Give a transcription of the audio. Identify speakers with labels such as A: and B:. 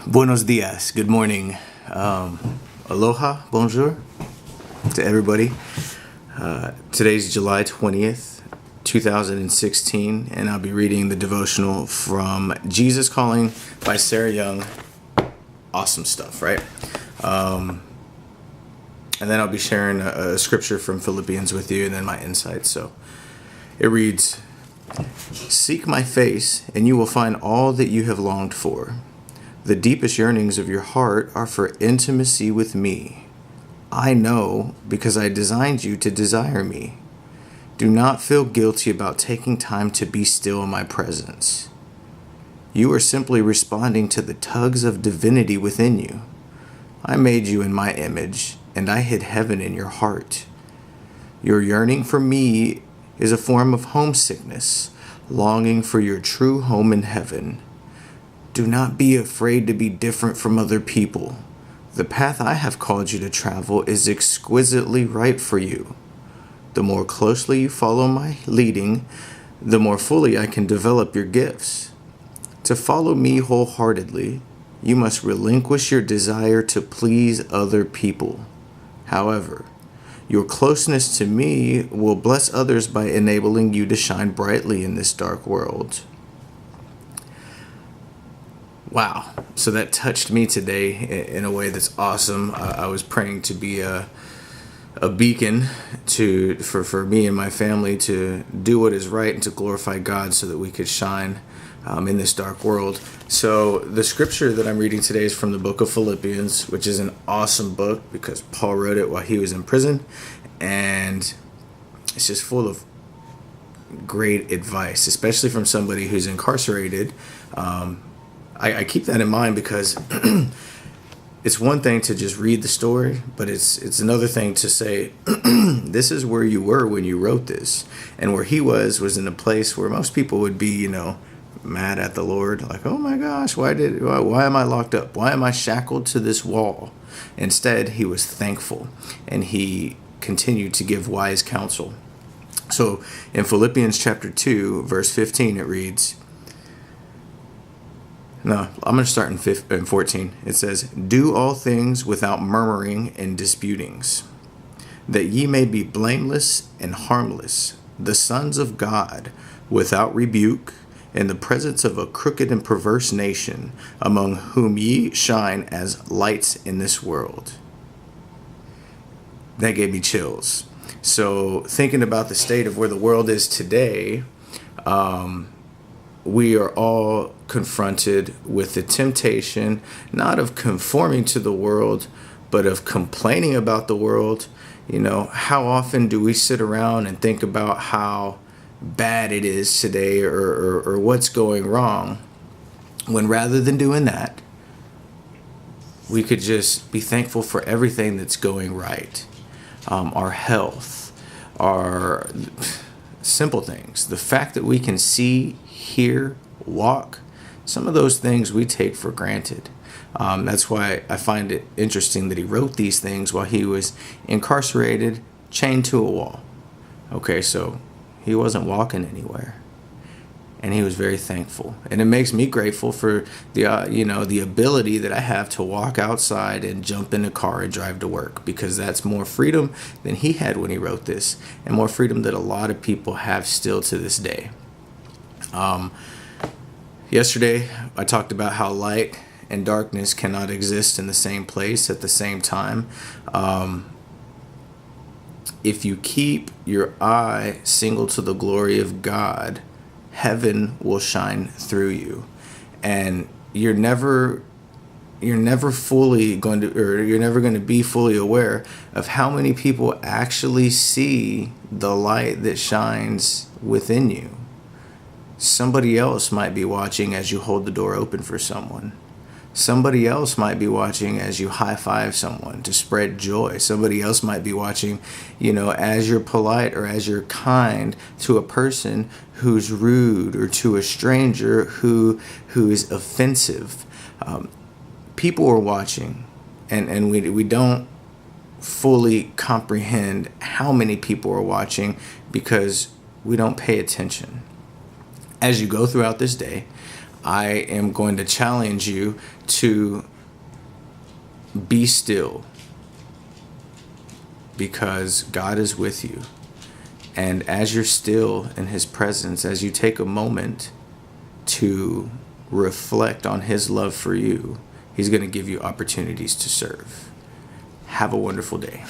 A: Buenos dias. Good morning. Aloha. Bonjour to everybody. Today's July 20th, 2016, and I'll be reading the devotional from Jesus Calling by Sarah Young. Awesome stuff, right? And then I'll be sharing a scripture from Philippians with you and then my insights. So it reads, "Seek my face, and you will find all that you have longed for. The deepest yearnings of your heart are for intimacy with me. I know because I designed you to desire me. Do not feel guilty about taking time to be still in my presence. You are simply responding to the tugs of divinity within you. I made you in my image, and I hid heaven in your heart. Your yearning for me is a form of homesickness, longing for your true home in heaven. Do not be afraid to be different from other people. The path I have called you to travel is exquisitely right for you. The more closely you follow my leading, the more fully I can develop your gifts. To follow me wholeheartedly, you must relinquish your desire to please other people. However, your closeness to me will bless others by enabling you to shine brightly in this dark world." Wow. So that touched me today in a way that's awesome. I was praying to be a beacon for me and my family to do what is right and to glorify God so that we could shine in this dark world. So the scripture that I'm reading today is from the book of Philippians, which is an awesome book because Paul wrote it while he was in prison. And it's just full of great advice, especially from somebody who's incarcerated. I keep that in mind because it's one thing to just read the story, but it's another thing to say, this is where you were when you wrote this. And where he was in a place where most people would be, mad at the Lord. Like, oh my gosh, why am I locked up? Why am I shackled to this wall? Instead, he was thankful and he continued to give wise counsel. So in Philippians chapter 2, verse 15, it reads, no, I'm going to start in 14. It says, "Do all things without murmuring and disputings, that ye may be blameless and harmless, the sons of God, without rebuke, in the presence of a crooked and perverse nation, among whom ye shine as lights in this world." That gave me chills. So thinking about the state of where the world is today, we are all confronted with the temptation, not of conforming to the world, but of complaining about the world. How often do we sit around and think about how bad it is today or what's going wrong, when rather than doing that, we could just be thankful for everything that's going right. Our health, our simple things, the fact that we can see, hear, walk, some of those things we take for granted. That's why I find it interesting that he wrote these things while he was incarcerated, chained to a wall. Okay, so he wasn't walking anywhere, and he was very thankful. And it makes me grateful for the ability that I have to walk outside and jump in a car and drive to work, because that's more freedom than he had when he wrote this, and more freedom that a lot of people have still to this day. Yesterday, I talked about how light and darkness cannot exist in the same place at the same time. If you keep your eye single to the glory of God, heaven will shine through you. And you're never fully going to, or you're never going to be fully aware of how many people actually see the light that shines within you. Somebody else might be watching as you hold the door open for someone. Somebody else might be watching as you high-five someone to spread joy. Somebody else might be watching, as you're polite or as you're kind to a person who's rude, or to a stranger who is offensive. People are watching, and we don't fully comprehend how many people are watching because we don't pay attention. As you go throughout this day, I am going to challenge you to be still, because God is with you. And as you're still in his presence, as you take a moment to reflect on his love for you, he's going to give you opportunities to serve. Have a wonderful day.